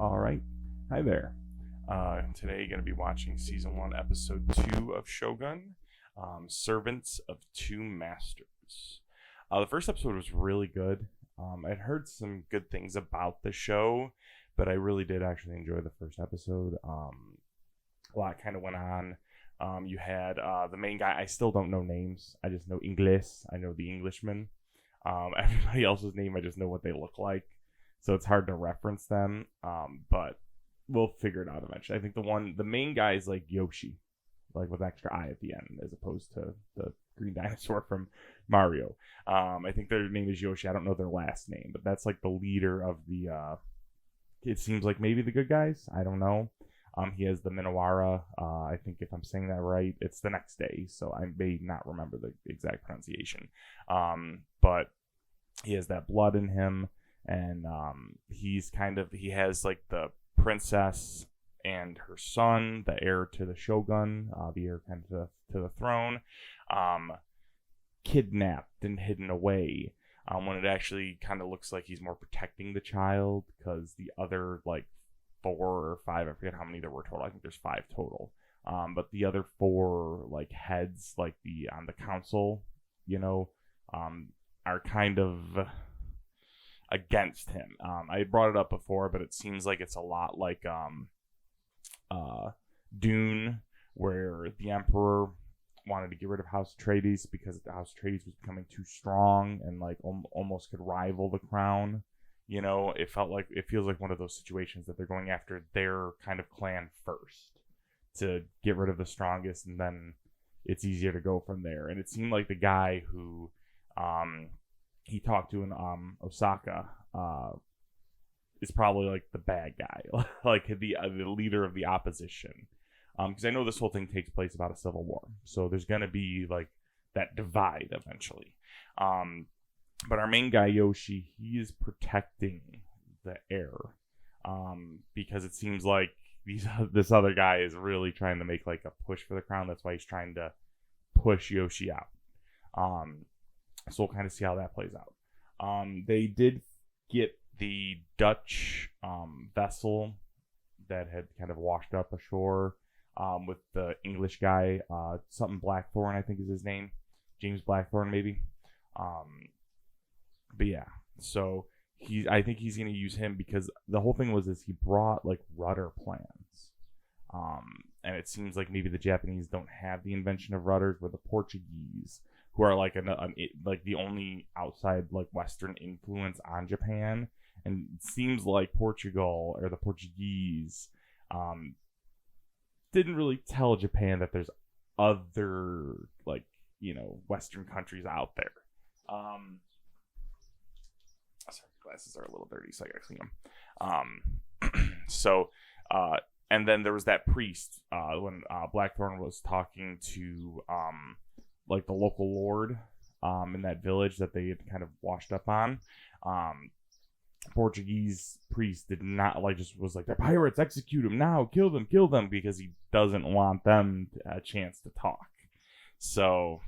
All right. Hi there. Today, going to be watching Season 1, Episode 2 of Shōgun, Servants of Two Masters. The first episode was really good. I'd heard some good things about the show, but I really did actually enjoy the first episode. A lot kind of went on. You had the main guy. I still don't know names. I just know Ingles. I know the Englishman. Everybody else's name, I just know what they look like. So it's hard to reference them, but we'll figure it out eventually. I think the main guy is like Yoshi, like with extra eye at the end, as opposed to the green dinosaur from Mario. I think their name is Yoshi. I don't know their last name, but that's like the leader of the. It seems like maybe the good guys. I don't know. He has the Minawara. I think if I'm saying that right, it's the next day, so I may not remember the exact pronunciation. But he has that blood in him. And he has like the princess and her son, the heir to the shogun, the heir kind of to the throne, kidnapped and hidden away. When it actually kind of looks like he's more protecting the child, because the other like 4 or 5, I forget how many there were total. I think there's 5 total. But the other 4 like heads, like on the council, are kind of against him. I brought it up before, but it seems like it's a lot like Dune, where the Emperor wanted to get rid of House Atreides because House Atreides was becoming too strong and like almost could rival the crown. It feels like one of those situations that they're going after their kind of clan first to get rid of the strongest, and then it's easier to go from there. And it seemed like the guy who he talked to in Osaka is probably like the bad guy, like the leader of the opposition. Because I know this whole thing takes place about a civil war, so there's gonna be like that divide eventually. But our main guy Yoshi, he is protecting the heir, because it seems like this other guy is really trying to make like a push for the crown. That's why he's trying to push Yoshi out. So we'll kind of see how that plays out. They did get the Dutch vessel that had kind of washed up ashore with the English guy, something Blackthorn, I think is his name. James Blackthorn, maybe. But yeah, so I think he's going to use him because the whole thing was he brought like rudder plans. And it seems like maybe the Japanese don't have the invention of rudders, where the Portuguese, who are like like the only outside like Western influence on Japan, and it seems like Portugal or the Portuguese didn't really tell Japan that there's other like Western countries out there. Sorry, glasses are a little dirty, so I gotta clean them. And then there was that priest when Blackthorn was talking to like the local lord in that village that they had kind of washed up on. Portuguese priest did not just was like, "They're pirates, execute them now, kill them," because he doesn't want them a chance to talk. So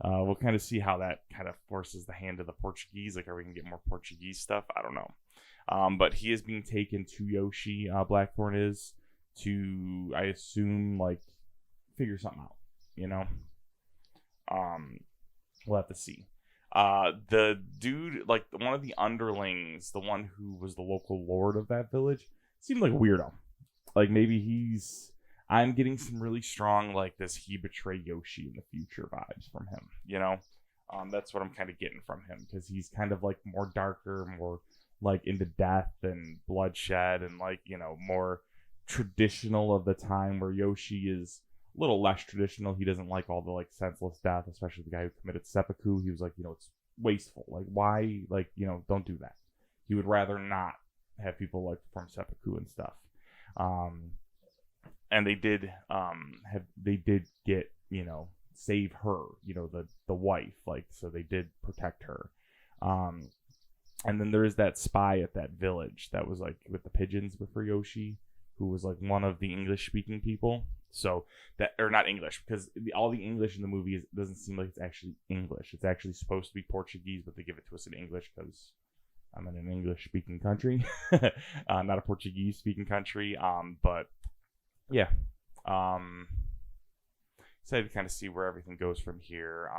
we'll kind of see how that kind of forces the hand of the Portuguese. Like, are we gonna get more Portuguese stuff? I don't know. But he is being taken to Yoshi. Blackthorn is to, I assume, like figure something out. We'll have to see. The dude, like one of the underlings, the one who was the local lord of that village, seemed like a weirdo. Like maybe I'm getting some really strong like does he betray Yoshi in the future vibes from him. That's what I'm kind of getting from him, because he's kind of like more darker, more like into death and bloodshed, and like more traditional of the time, where Yoshi is a little less traditional. He doesn't like all the like senseless death, especially the guy who committed seppuku. He was like, it's wasteful. Like, why? Like, don't do that. He would rather not have people like perform seppuku and stuff. And they did get save her, the wife, like, so they did protect her. And then there is that spy at that village that was like with the pigeons for Yoshi, who was like one of the English speaking people. So that, or not English, because all the English in the movie doesn't seem like it's actually English. It's actually supposed to be Portuguese, but they give it to us in English because I'm in an English-speaking country, not a Portuguese-speaking country. But yeah, excited to kind of see where everything goes from here.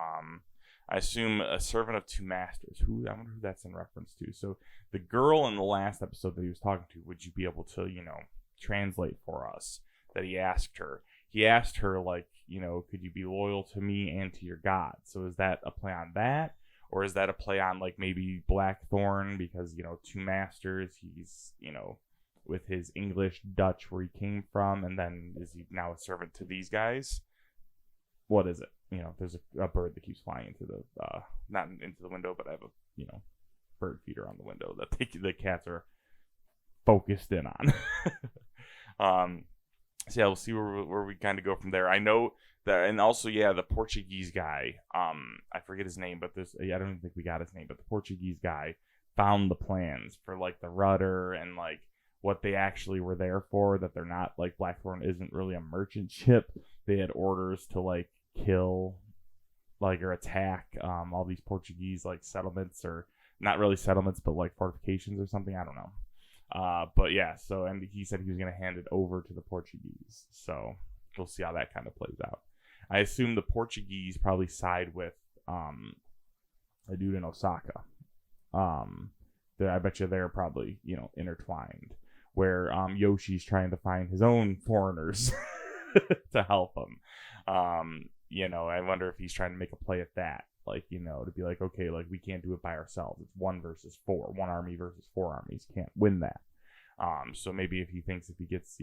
I assume a servant of two masters. I wonder who that's in reference to. So the girl in the last episode that he was talking to, would you be able to, translate for us? That he asked her. He asked her, like, could you be loyal to me and to your God? So is that a play on that? Or is that a play on, like, maybe Blackthorn? Because, two masters, he's, with his English, Dutch, where he came from, and then is he now a servant to these guys? What is it? There's a bird that keeps flying into the, not into the window, but I have a, bird feeder on the window that the cats are focused in on. So yeah, we'll see where we kind of go from there. I know that, and also, yeah, the Portuguese guy, I forget his name, but I don't even think we got his name, but the Portuguese guy found the plans for, like, the rudder and, like, what they actually were there for, that they're not, like, Blackthorn isn't really a merchant ship. They had orders to, like, kill, like, or attack all these Portuguese, like, settlements, or not really settlements, but, like, fortifications or something. I don't know. But yeah, so, and he said he was going to hand it over to the Portuguese. So we'll see how that kind of plays out. I assume the Portuguese probably side with a dude in Osaka. I bet you they're probably, intertwined. Where Yoshi's trying to find his own foreigners to help him. I wonder if he's trying to make a play at that. Like, to be like, okay, like, we can't do it by ourselves. It's 1 versus 4. 1 army versus 4 armies. Can't win that. So maybe if he thinks if he gets,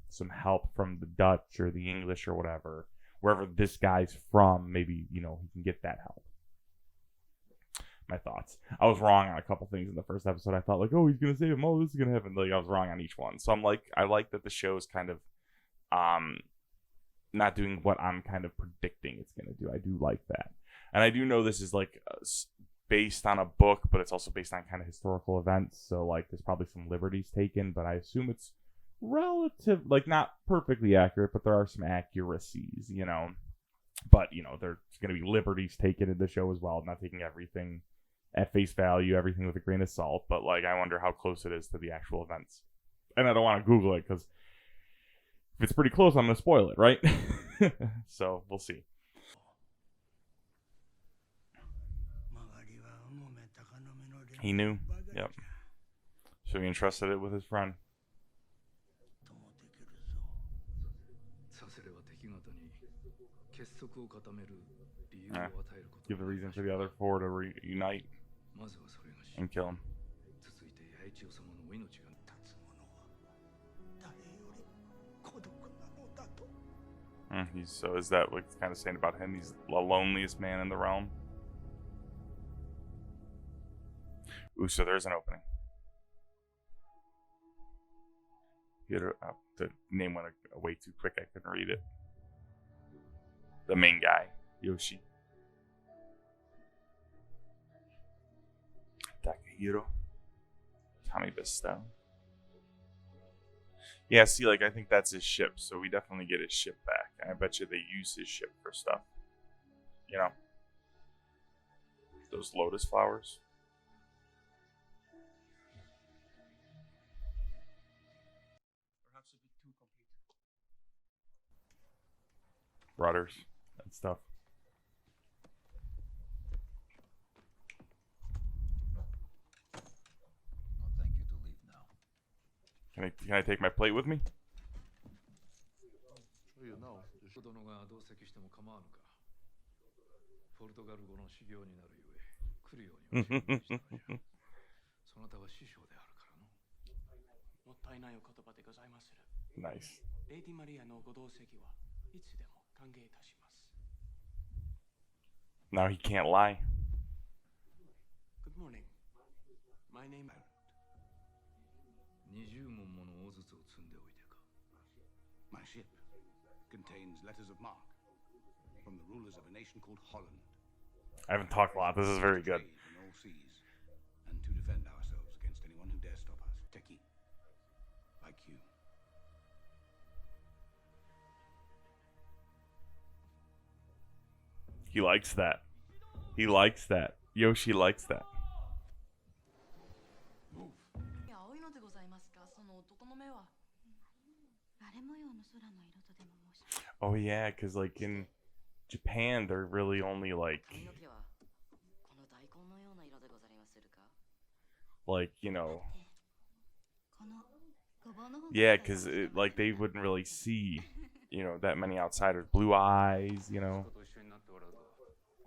some help from the Dutch or the English or whatever, wherever this guy's from, maybe, he can get that help. My thoughts. I was wrong on a couple things in the first episode. I thought, like, oh, he's going to save him. Oh, this is going to happen. Like, I was wrong on each one. So I like that the show is kind of, not doing what I'm kind of predicting it's going to do. I do like that. And I do know this is, like, based on a book, but it's also based on kind of historical events. So, like, there's probably some liberties taken, but I assume it's relative, like, not perfectly accurate, but there are some accuracies, But, there's going to be liberties taken in the show as well. I'm not taking everything at face value, everything with a grain of salt. But, like, I wonder how close it is to the actual events. And I don't want to Google it, because if it's pretty close, I'm going to spoil it, right? So, we'll see. He knew. Yep. So he entrusted it with his friend. Give the reason for the other 4 to reunite and kill him. So is that what it's kind of saying about him? He's the loneliest man in the realm. Ooh, so there's an opening. The name went way too quick. I couldn't read it. The main guy, Yoshi. Takahiro. Tommy Bestow. Yeah, see, like, I think that's his ship, so we definitely get his ship back. And I bet you they use his ship for stuff. Those lotus flowers. Rudders and stuff. I'll thank you to leave now. Can I take my plate with me? Nice. Now he can't lie. Good morning. My name is... My ship contains letters of marque from the rulers of a nation called Holland. I haven't talked a lot. This is very good. In all seas, and to defend ourselves against anyone who dare stop us. Techie, like you. He likes that. He likes that. Yoshi likes that. Oh yeah, because like in Japan, they're really only like you know, yeah, because like they wouldn't really see, you know, that many outsiders. Blue eyes, you know.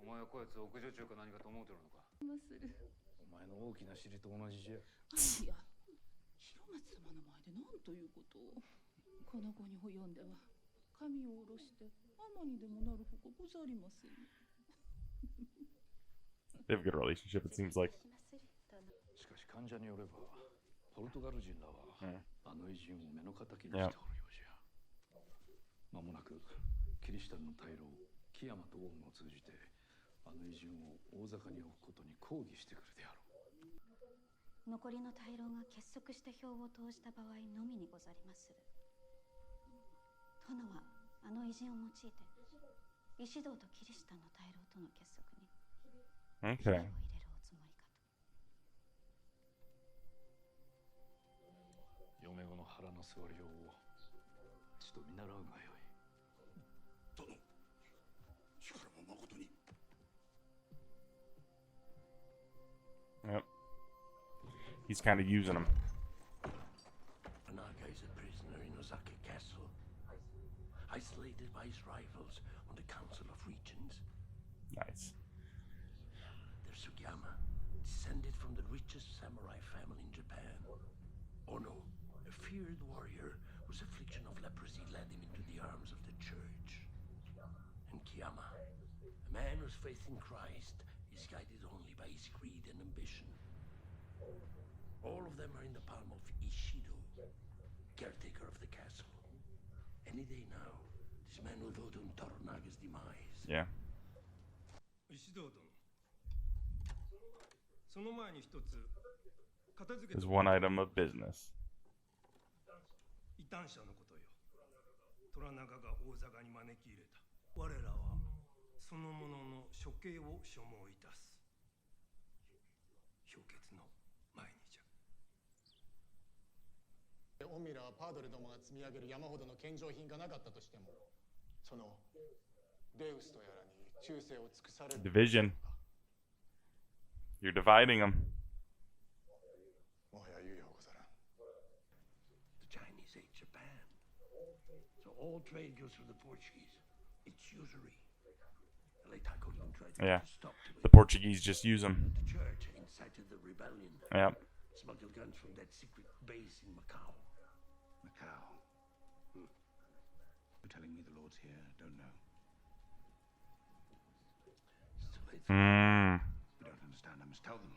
お前はこやつを屋上中か何かと思うてるのか。お前の大きな尻と同じじゃ。いや、広松様の前で何ということを。この子に及んでは髪を下ろして尼にでもなるほかござりません。They have a good relationship, it seems like. しかし患者によれば、ポルトガル人らは、あの偉人を目の敵にしておるようじゃ。まもなくキリシタンの大老木山と王を通じて、あの偉人を大坂に置くことに抗議してくるであろう。残りの大老が結束して票を投じた場合のみにござりまする。殿はあの偉人を用いて石堂とキリシタンの大老との結束に火を入れるおつもりかと。嫁子の腹の座りようをちと見習うがよい。殿、しからも誠に。Yep. He's kind of using them. Toranaga is a prisoner in Osaka Castle, isolated by his rivals on the Council of Regents. Nice. There's Sugiyama, descended from the richest samurai family in Japan. Ono, a feared warrior whose affliction of leprosy led him into the arms of the church. And Kiyama, a man whose faith in Christ is guided only by his greed and ambition. All of them are in the palm of Ishido, caretaker of the castle. Any day now, this man will vote on Toranaga's demise. Yeah. 石堂殿、その前に一つ片付け There's one item of business. 異端者のことよ。虎長が大坂に招き入れた。我らはその者の処刑を所望いたす。評決の前にじゃ。オミラはパードレどもが積み上げる山ほどの献上品がなかったとしても、そのデウスとやらに忠誠を尽くされる。Division. You're dividing them. もはや猶予はござらん。The Chinese hate Japan, so all trade goes through the Portuguese. It's usury. The late Taiko even tried to Yeah. stop The Portuguese just use them. The church incited the rebellion. Yep. Smuggled guns from that secret base in Macau. Macau. You're telling me the lords here don't know. It's too late. You don't understand. I must tell them.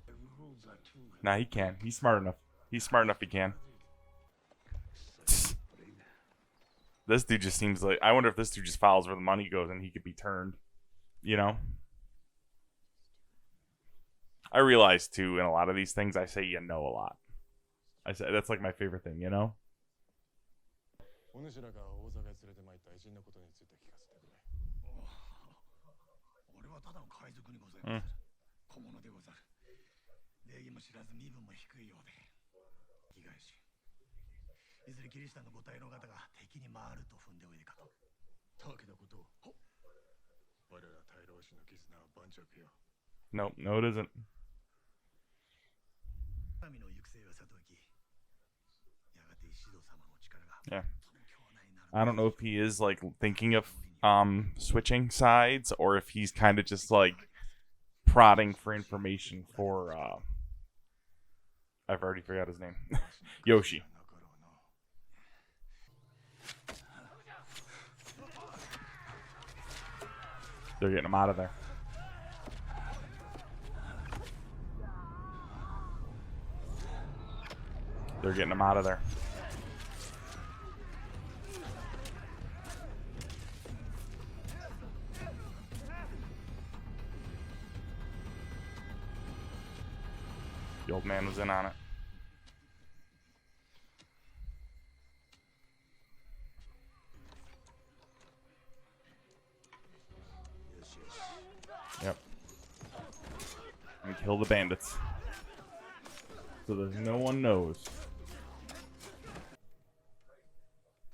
The rules are too. Nah, he can. He's smart enough. He's smart enough he can. This dude just seems like... I wonder if this dude just follows where the money goes and he could be turned. You know? I realize, too, in a lot of these things, I say you know a lot. I say that's like my favorite thing, you know? お主らが大坂へ連れて参った偉人のことについて聞かせてくれ。俺はただの海賊にございます。小物でござる。礼儀も知らず身分も低いようで。着替えし。いずれキリシタンのご大老方が敵に回ると踏んでおいでかと。たわけなことを。我ら大老氏の絆は盤石よ。Nope, no it isn't. 神の行く末はさておき。やがて石堂様の力が。 Yeah. I don't know if he is like thinking of switching sides or if he's kind of just like prodding for information for I've already forgot his name. Yoshi. They're getting him out of there. They're getting him out of there. The old man was in on it. Yep. And kill the bandits. So that no one knows.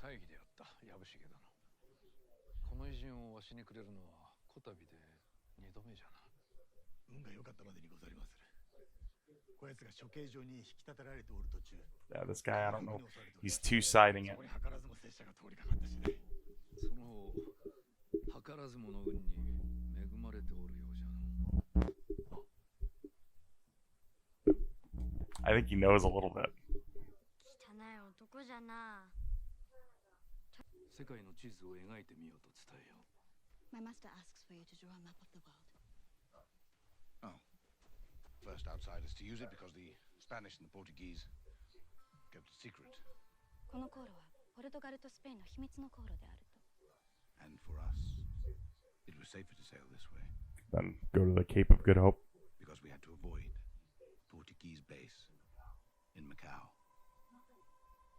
大義であった藪重殿。この偉人をわしにくれるのはこたびで2度目じゃな。運が良かったまでにござりまする。こやつが処刑場に引き立てられておる途中。Yeah, this guy, I don't know. He's two-siding it. そこに図らずも拙者が通りかかったしね。その方、図らずもの運に恵まれておるようじゃの。I think he knows a little bit. 汚い男じゃな。世界の地図を描いてみようと伝えよう。My master asks for you to draw a map of the world. Oh. First outsiders to use it because the Spanish and the Portuguese kept it secret. この航路はポルトガルとスペインの秘密の航路であると。And for us, it was safer to sail this way Then go to the Cape of Good Hope. because we had to avoid Portuguese base in Macau.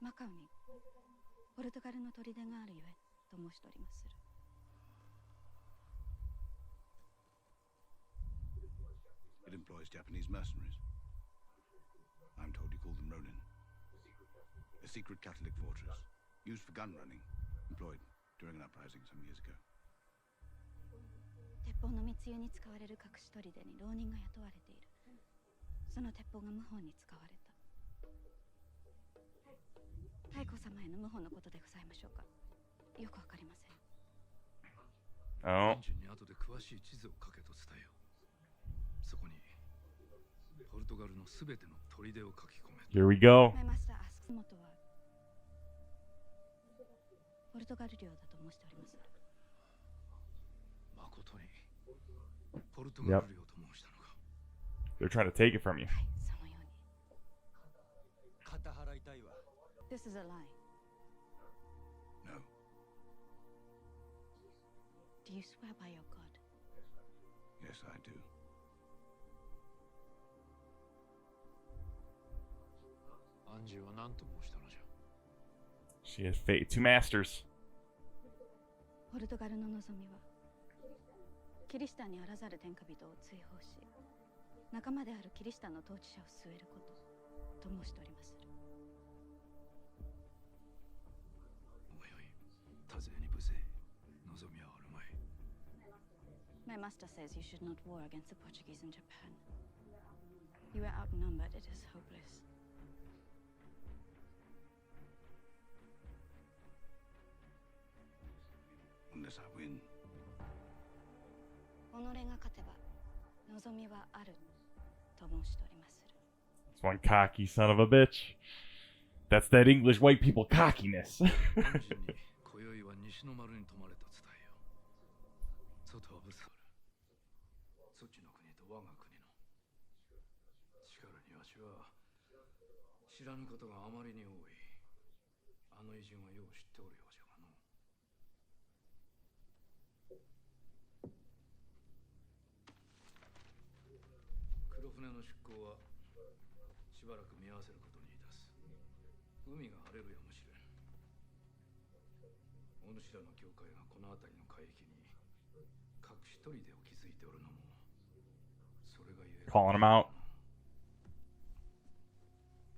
マカオにポルトガルの砦があるゆえと申しておりまする。It employs Japanese mercenaries. I'm told you call them Ronin. A secret Catholic fortress, used for gun running, employed during an uprising some years ago. 鉄砲の密輸に使われる隠し砦に浪人が雇われている。その鉄砲が謀反に使われた。太后様への謀反のことでございましょうか。よくわかりません。Oh. エンジンに後で詳しい地図を書けと伝えよう。そこにポルトガルのすべての砦を書き込め。 Here we go. マイマスターアスク元はポルトガル領だと申しております。誠にポルトガル領と申したのか。 They're trying to take it from you. はい、そのように。肩払いたいわ。This is a lie. No. Do you swear by your God? Yes, I do. アンジーは何と申したのじゃ。 She has fate. Two masters. ポルトガルの望みはキリシタンにあらざる天下人を追放し、仲間であるキリシタンの統治者を据えることと申しております。おいおい、多勢に無勢、望みはあるまい。 My master says you should not war against the Portuguese in Japan. You are outnumbered. It is hopeless. Unless I win. 己が勝てば望みはあると申しておりまする。 It's one cocky son of a bitch. That's that English white people cockiness. アンジーに今宵は西の丸に泊まれと伝えよう。外はぶつかる。そっちの国と我が国の力にわしは知らぬことがあまりに多い。あの偉人はよう知っておるようじゃがの。黒船の出港はしばらく見合わせることにいたす。海が荒れるやもしれん。お主らの教会がこの辺りの海域に隠し砦を築いておるのもそれがゆえ。 Calling him out.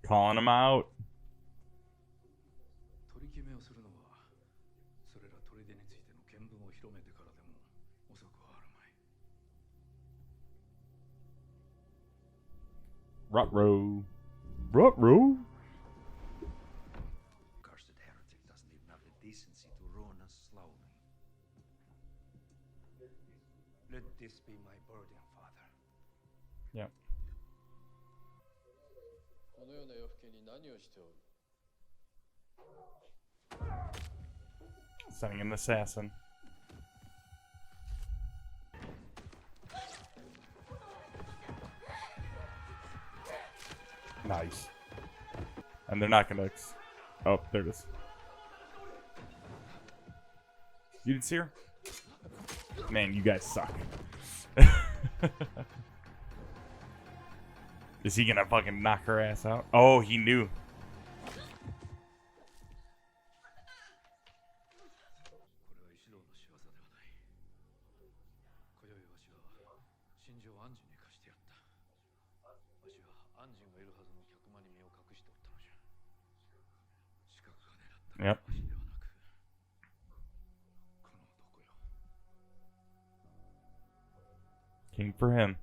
Calling him out. 取り決めをするのはそれら砦についての見聞を広めてからでも遅くはあるまい。 Ruh-roh. Ruh-roh. Cursed heretic doesn't even have the decency to ruin us slowly. Let this be my burden, Father. Yep. このような夜更けに何をしておる？ Sending an assassin. Nice. And they're not gonna. Oh, there it is. You didn't see her? Man, you guys suck. Is he gonna fucking knock her ass out? Oh, he knew. これは石堂の仕業ではない。今宵わしは真珠を安心に貸してやった。わしは安心がいるはずの100 Yep. Came for him.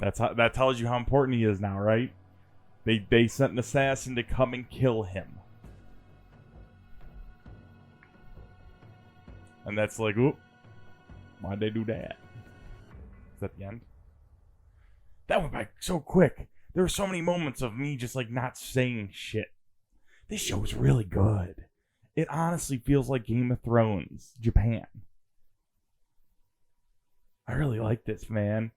That tells you how important he is now, right? They sent an assassin to come and kill him. And that's like, oop, why'd they do that? Is that the end? That went by so quick. There were so many moments of me just like not saying shit. This show is really good. It honestly feels like Game of Thrones, Japan. I really like this, man.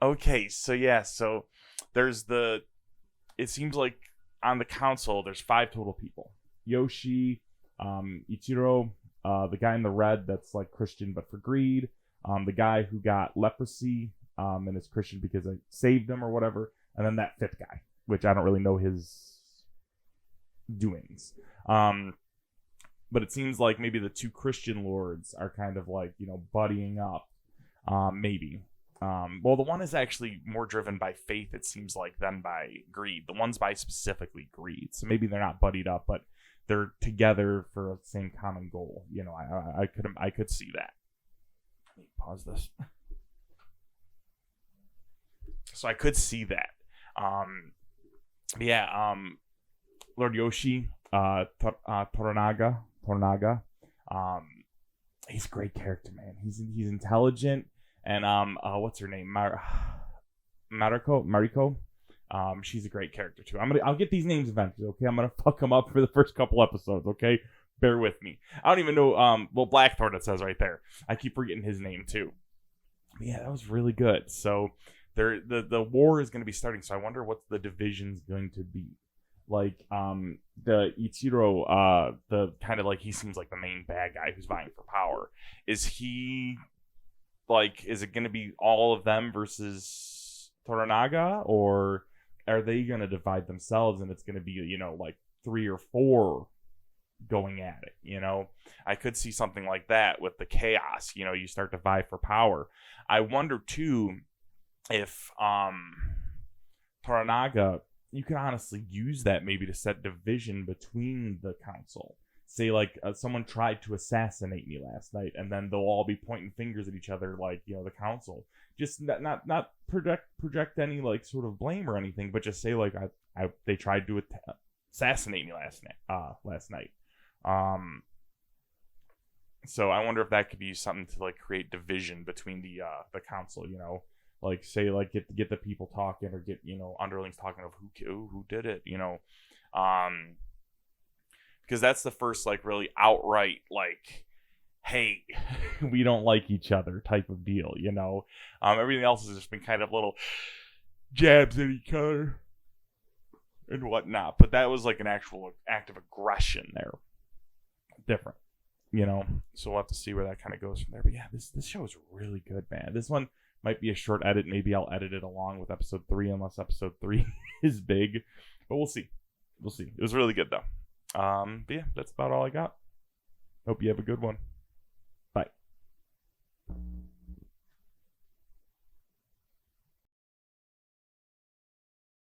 Okay, so yeah, so there's it seems like on the council, there's 5 total people. Yoshi, Ichiro, the guy in the red that's like Christian but for greed, the guy who got leprosy and is Christian because I saved him or whatever, and then that 5th guy, which I don't really know his doings. But it seems like maybe the 2 Christian lords are kind of like, buddying up. Maybe. Well, the one is actually more driven by faith, it seems like, than by greed. The one's by specifically greed. So maybe they're not buddied up, but they're together for a same common goal. I could see that. Let me pause this. So I could see that. Lord Yoshi, Toranaga. He's a great character, man. He's intelligent, and what's her name? Mariko. She's a great character too. I'll get these names eventually. Okay, I'm gonna fuck them up for the first couple episodes. Okay, bear with me. I don't even know. Blackthorn, it says right there. I keep forgetting his name too. But yeah, that was really good. So the war is gonna be starting. So I wonder what the division's going to be. Like the Ichiro, the kind of like he seems like the main bad guy who's vying for power. Is he like? Is it going to be all of them versus Toranaga, or are they going to divide themselves and it's going to be like 3 or 4 going at it? I could see something like that with the chaos. You start to vie for power. I wonder too if Toranaga. You can honestly use that maybe to set division between the council. Say like someone tried to assassinate me last night, and then they'll all be pointing fingers at each other, like the council. Just not project any like sort of blame or anything, but just say like they tried to assassinate me last night. So I wonder if that could be something to like create division between the council. Like say like get the people talking, or get underlings talking of who did it, because that's the first like really outright like, hey, we don't like each other type of deal. Everything else has just been kind of little jabs at each other and whatnot, but that was like an actual act of aggression there. Different, so we'll have to see where that kind of goes from there. But yeah, this show is really good, man. This one might be a short edit. Maybe I'll edit it along with episode 3, unless episode 3 is big. But we'll see. It was really good, though. But yeah, that's about all I got. Hope you have a good one.